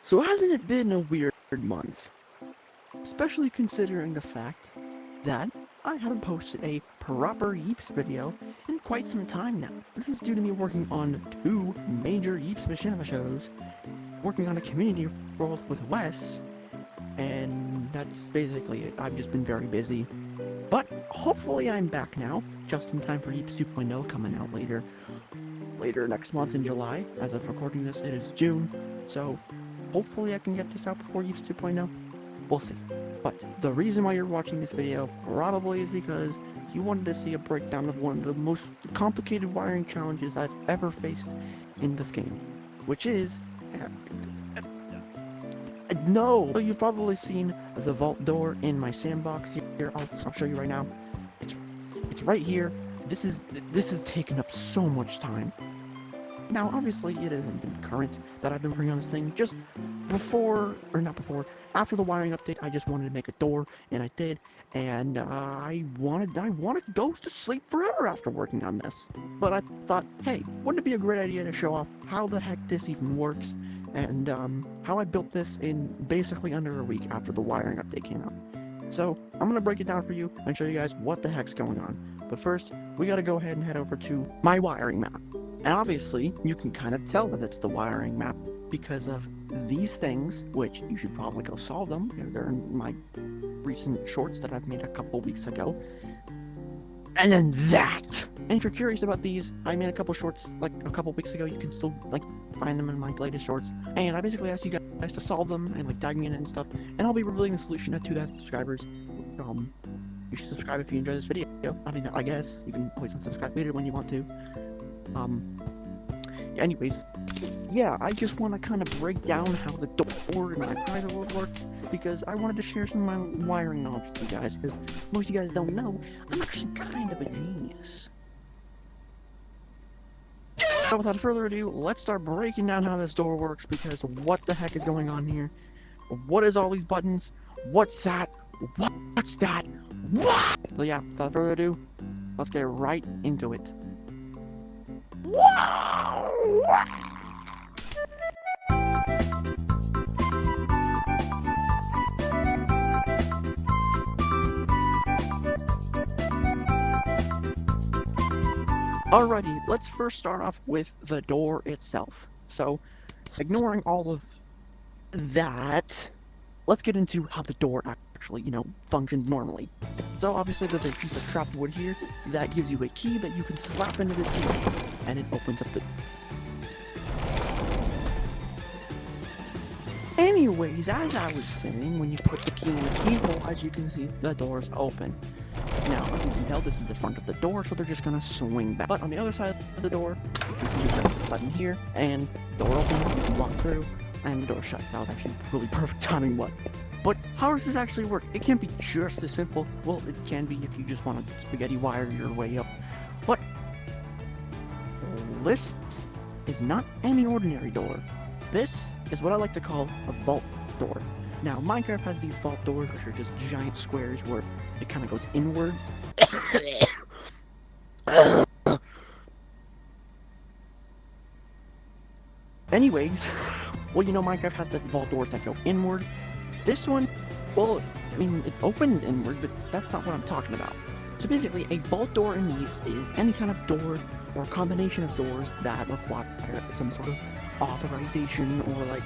So hasn't it been a weird month? Especially considering the fact that I haven't posted a proper Yeeps video in quite some time now. This is due to me working on 2 major Yeeps machinima shows, working on a community role with Wes, and that's basically it. I've just been very busy. But hopefully I'm back now, just in time for Yeeps 2.0 coming out later next month in July. As of recording this, it is June, so hopefully I can get this out before Yeeps 2.0. We'll see. But the reason why you're watching this video probably is because you wanted to see a breakdown of one of the most complicated wiring challenges I've ever faced in this game, which is no. So you've probably seen the vault door in my sandbox here. I'll show you right now. It's right here. This is taken up so much time. Now, obviously, it hasn't been current that I've been working on this thing. Just after the wiring update, I just wanted to make a door, and I did. And I wanted to go to sleep forever after working on this. But I thought, hey, wouldn't it be a great idea to show off how the heck this even works, and how I built this in basically under a week after the wiring update came out. So I'm gonna break it down for you and show you guys what the heck's going on. But first, we gotta go ahead and head over to my wiring map. And obviously, you can kind of tell that it's the wiring map because of these things, which you should probably go solve them. They're in my recent shorts that I've made a couple weeks ago. And then that! And if you're curious about these, I made a couple shorts like a couple weeks ago. You can still find them in my latest shorts. And I basically asked you guys to solve them and tag me in it and stuff. And I'll be revealing the solution at 2,000 subscribers. You should subscribe if you enjoy this video. I mean, I guess you can always unsubscribe later when you want to. Anyways, yeah, I just want to kind of break down how the door in my private world works, because I wanted to share some of my wiring knowledge with you guys, because most of you guys don't know, I'm actually kind of a genius. So without further ado, let's start breaking down how this door works, because what the heck is going on here? What is all these buttons? What's that? What's that? What? So yeah, without further ado, let's get right into it. Wow! Alrighty, let's first start off with the door itself. So, ignoring all of that, let's get into how the door actually, functions normally. So obviously there's a piece of trapped wood here that gives you a key that you can slap into this key, and it opens up the... Anyways, as I was saying, when you put the key in the keyhole, as you can see, the door's open. Now, as you can tell, this is the front of the door, so they're just gonna swing back. But on the other side of the door, you can see there's this button here, and door opens, you can walk through, and the door shuts. That was actually really perfect timing, But how does this actually work? It can't be just as simple. Well, it can be if you just want to spaghetti wire your way up. But this is not any ordinary door. This is what I like to call a vault door. Now, Minecraft has these vault doors, which are just giant squares where it kind of goes inward. Anyways, well, Minecraft has the vault doors that go inward. This one, well, I mean, it opens inward, but that's not what I'm talking about. So basically, a vault door in Yeeps is any kind of door or a combination of doors that require some sort of authorization or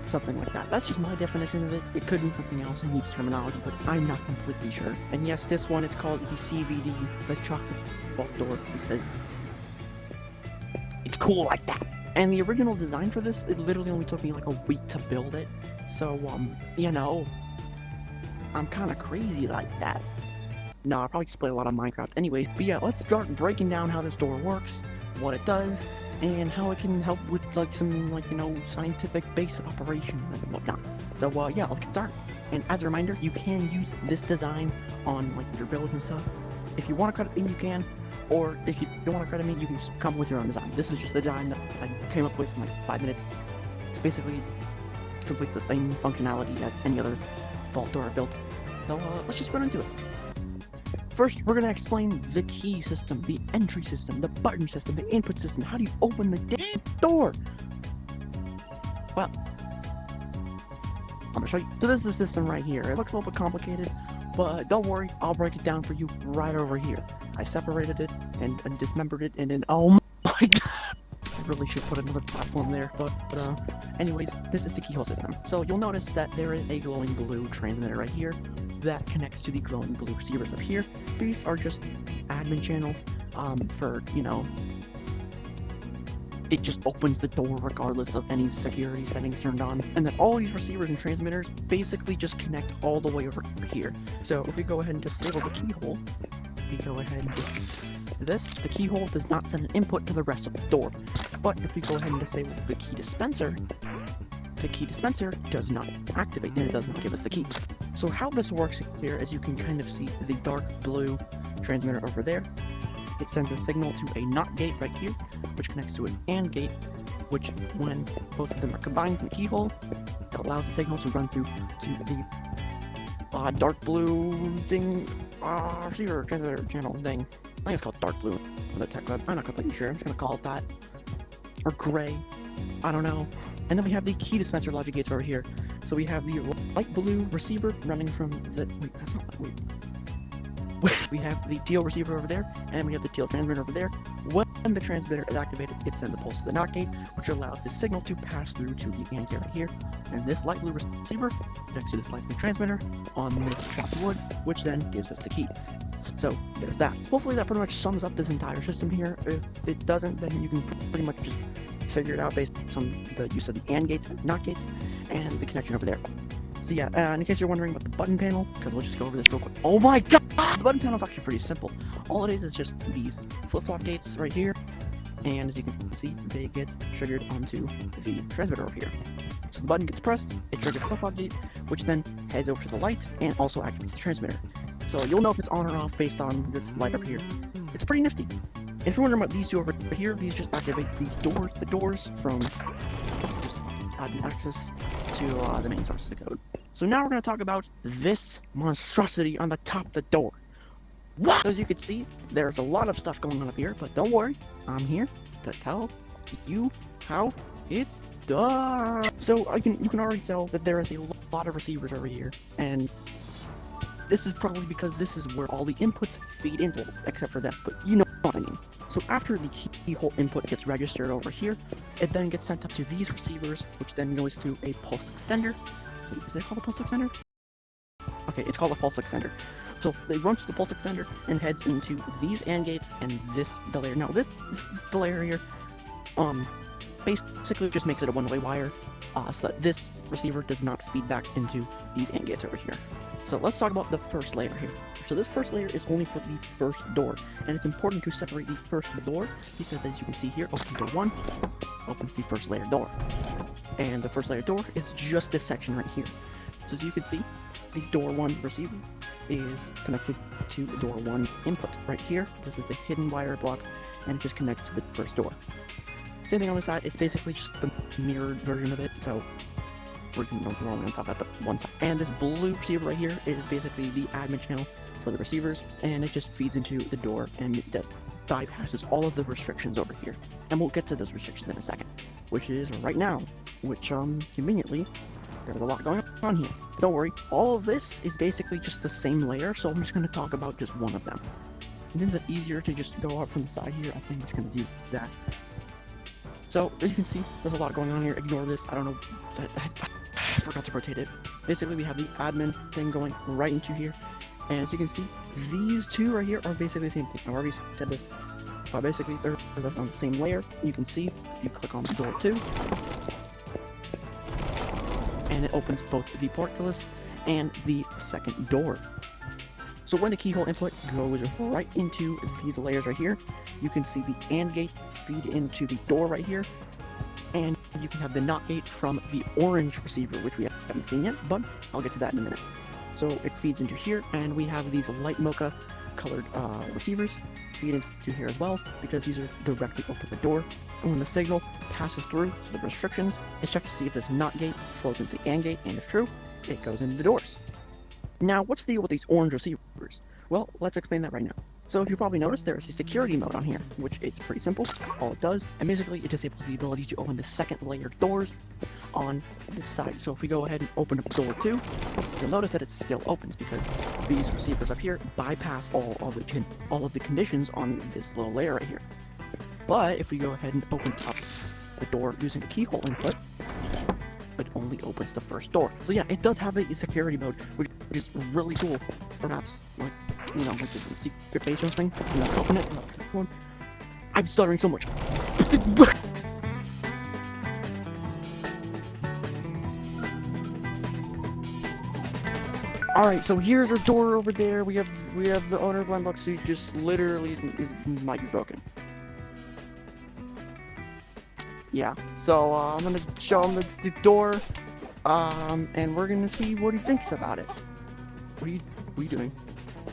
something like that. That's just my definition of it. It could mean something else in Yeeps terminology, but I'm not completely sure. And yes, this one is called the CVD, the chocolate vault door, because it's cool like that. And the original design for this, it literally only took me a week to build it. So, I'm kind of crazy like that. No, I probably just play a lot of Minecraft anyways. But yeah, let's start breaking down how this door works, what it does, and how it can help with some scientific base of operation and whatnot. So yeah, let's get started. And as a reminder, you can use this design on your builds and stuff. If you want to credit me, you can. Or if you don't want to credit me, you can just come up with your own design. This is just the design that I came up with in 5 minutes. It's basically completes the same functionality as any other vault door I built. So let's just run into it. First, we're going to explain the key system, the entry system, the button system, the input system. How do you open the damn door? Well, I'm gonna show you. So this is the system right here. It looks a little bit complicated, but don't worry, I'll break it down for you right over here. I separated it and dismembered it, and then oh my god, I really should put another platform there. But anyways, this is the keyhole system. So you'll notice that there is a glowing blue transmitter right here that connects to the glowing blue receivers up here. These are just admin channels for, you know, it just opens the door regardless of any security settings turned on. And then all these receivers and transmitters basically just connect all the way over here. So if we go ahead and disable the keyhole, we go ahead and just this, the keyhole does not send an input to the rest of the door. But if we go ahead and disable the key dispenser does not activate and it does not give us the key. So how this works here, as you can kind of see the dark blue transmitter over there, it sends a signal to a NOT gate right here, which connects to an AND gate, which when both of them are combined in the keyhole, it allows the signal to run through to the dark blue thing, receiver transmitter channel thing. I think it's called dark blue on the tech web. I'm not completely sure. I'm just gonna call it that. Or gray. I don't know. And then we have the key dispenser logic gates over here. So we have the light blue receiver running from the... Wait, that's not... Wait. We have the teal receiver over there, and we have the teal transmitter over there. When the transmitter is activated, it sends a pulse to the NOT gate, which allows the signal to pass through to the AND gate right here. And this light blue receiver connects to this light blue transmitter on this chopped wood, which then gives us the key. So there's that. Hopefully that pretty much sums up this entire system here. If it doesn't, then you can pretty much just figure it out based on the use of the AND gates and NOT gates and the connection over there. So yeah, in case you're wondering about the button panel, because we'll just go over this real quick. Oh my god! The button panel is actually pretty simple. All it is just these flip-flop gates right here, and as you can see, they get triggered onto the transmitter over here. So the button gets pressed, it triggers the flip-flop gate, which then heads over to the light and also activates the transmitter. So you'll know if it's on or off based on this light up here. It's pretty nifty. If you're wondering about these two over here, these just activate these doors, the doors from just adding access to the main source of the code. So now we're going to talk about this monstrosity on the top of the door. What? As you can see, there's a lot of stuff going on up here, but don't worry, I'm here to tell you how it's done. So you can already tell that there is a lot of receivers over here, and this is probably because this is where all the inputs feed into, except for this, but you know what I mean. So after the keyhole input gets registered over here, it then gets sent up to these receivers, which then goes to a pulse extender. Wait, is it called a pulse extender? Okay, it's called a pulse extender. So they run to the pulse extender and heads into these AND gates and this delay. Now this delay here, basically just makes it a one-way wire, so that this receiver does not feed back into these AND gates over here. So let's talk about the first layer here. So this first layer is only for the first door, and it's important to separate the first door because, as you can see here, open door 1 opens the first layer door, and the first layer door is just this section right here. So as you can see, the door 1 receiver is connected to door 1's input right here. This is the hidden wire block, and it just connects to the first door. Same thing on the side. It's basically just the mirrored version of it. So we're only on top of that one side. And this blue receiver right here is basically the admin channel for the receivers, and it just feeds into the door and that bypasses all of the restrictions over here. And we'll get to those restrictions in a second, which is right now, which conveniently there's a lot going on here. But don't worry, all of this is basically just the same layer, so I'm just going to talk about just one of them. And since it's easier to just go out from the side here, I think I'm just going to do that. So as you can see, there's a lot going on here. Ignore this. I don't know. I forgot to rotate it. Basically, we have the admin thing going right into here. And as you can see, these two right here are basically the same thing. I've already said this. Basically, they're on the same layer. You can see if you click on the door 2, and it opens both the portcullis and the second door. So when the keyhole input goes right into these layers right here, you can see the AND gate feed into the door right here, and you can have the NOT gate from the orange receiver, which we haven't seen yet, but I'll get to that in a minute. So it feeds into here, and we have these light mocha colored receivers feed into here as well, because these are directly open the door. And when the signal passes through to the restrictions, it's checked to see if this NOT gate flows into the AND gate, and if true, it goes into the doors. Now, what's the deal with these orange receivers? Well, let's explain that right now. So if you probably noticed, there is a security mode on here, which it's pretty simple. All it does, and basically it disables the ability to open the second layer doors on this side. So if we go ahead and open up door 2, you'll notice that it still opens because these receivers up here bypass all of the conditions on this little layer right here. But if we go ahead and open up the door using the keyhole input, it only opens the first door. So yeah, it does have a security mode, which is really cool. Perhaps, like, you know, like the secret base or something. I'm not open it. I'm stuttering so much. Alright, so here's our door over there. We have the owner of Landbox who just literally his mic is broken. Yeah, so I'm gonna show him the door, and we're gonna see what he thinks about it. What are you doing?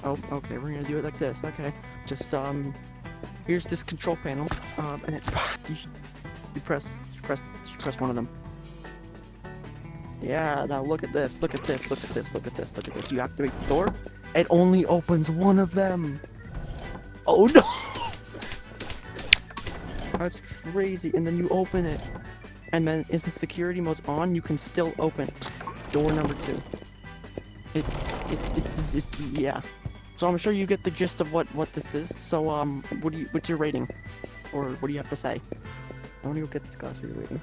Oh, okay, we're gonna do it like this. Okay, just here's this control panel, and it, you press one of them. Yeah, now look at this. Look at this. Look at this. Look at this. Look at this. You activate the door. It only opens one of them. Oh no! That's crazy. And then you open it, and then as the security mode's on, you can still open door number 2. It's yeah. So I'm sure you get the gist of what this is. So what's your rating, or what do you have to say? I want to go get this glass for your rating.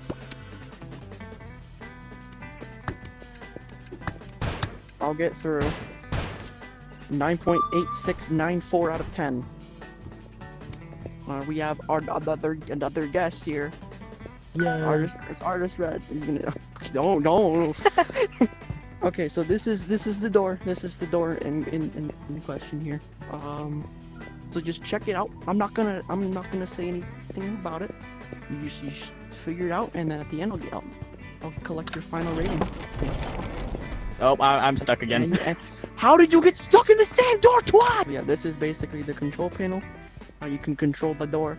I'll get through 9.8694 out of 10. We have another guest here. Yeah. It's Artist Red. He's gonna. No. Okay, so this is the door. This is the door in question here. So just check it out. I'm not gonna say anything about it. You just figure it out, and then at the end I'll collect your final rating. Oh, I'm stuck again. And how did you get stuck in the same door twice? Yeah, this is basically the control panel. How you can control the door.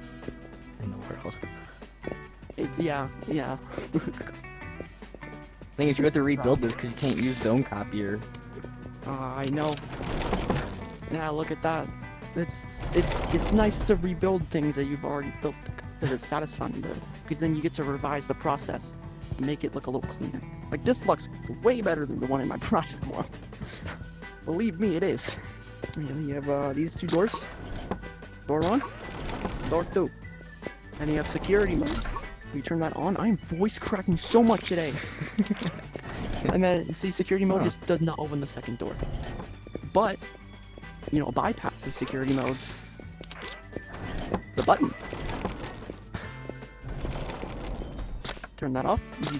In the world. Yeah. I think you have to rebuild this because you can't use zone copier. I know. Yeah, look at that. It's nice to rebuild things that you've already built because it's satisfying, because then you get to revise the process, make it look a little cleaner. Like, this looks way better than the one in my project world. Believe me, it is. And you have these 2 doors. Door 1, door 2. And you have security mode. You turn that on. I am voice cracking so much today. And then, see, security mode just does not open the second door. But, you know, bypasses security mode. The button. Turn that off. You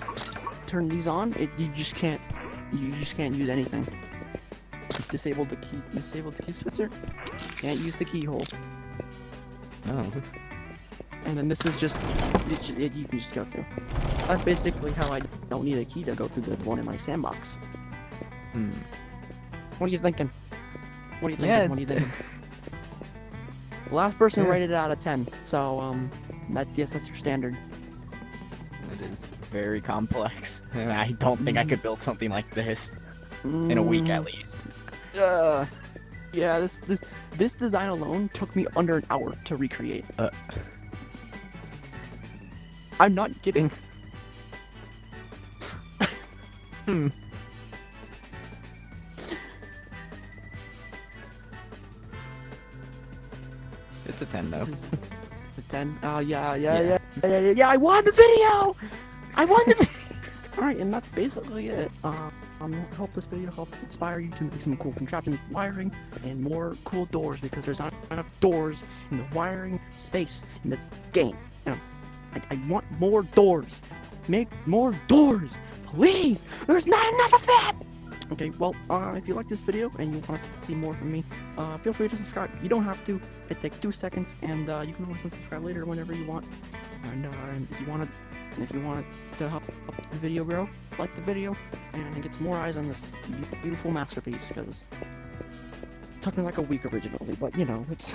turn these on. You just can't use anything. Disable the key switcher. Can't use the keyhole. Oh. And then this is just, you can just go through. That's basically how I don't need a key to go through the one in my sandbox. What are you thinking? What are you thinking? Yeah, what are you thinking? The last person rated it out of 10, so yes, that's your standard. It is very complex, and I don't think I could build something like this in a week at least. Yeah, this design alone took me under an hour to recreate. I'm not kidding. It's a 10 though. A 10? Yeah, I won the video! I won the video! Alright, and that's basically it. I hope this video helped inspire you to make some cool contraptions, wiring, and more cool doors, because there's not enough doors in the wiring space in this game. And I want more doors. Make more doors, please! There's not enough of that! Okay, well, if you like this video and you want to see more from me, feel free to subscribe. You don't have to. It takes 2 seconds, and you can always subscribe later whenever you want. And if you want to help the video grow, like the video, and get some more eyes on this beautiful masterpiece, because it took me like a week originally, but you know, it's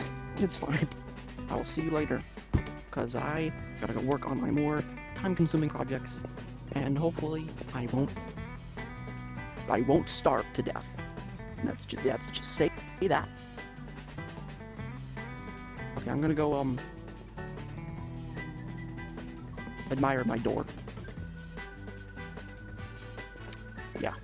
fine. I will see you later, because I gotta go work on my more time-consuming projects, and hopefully I won't starve to death. Let's just say that. Okay, I'm gonna go, admire my door. Yeah.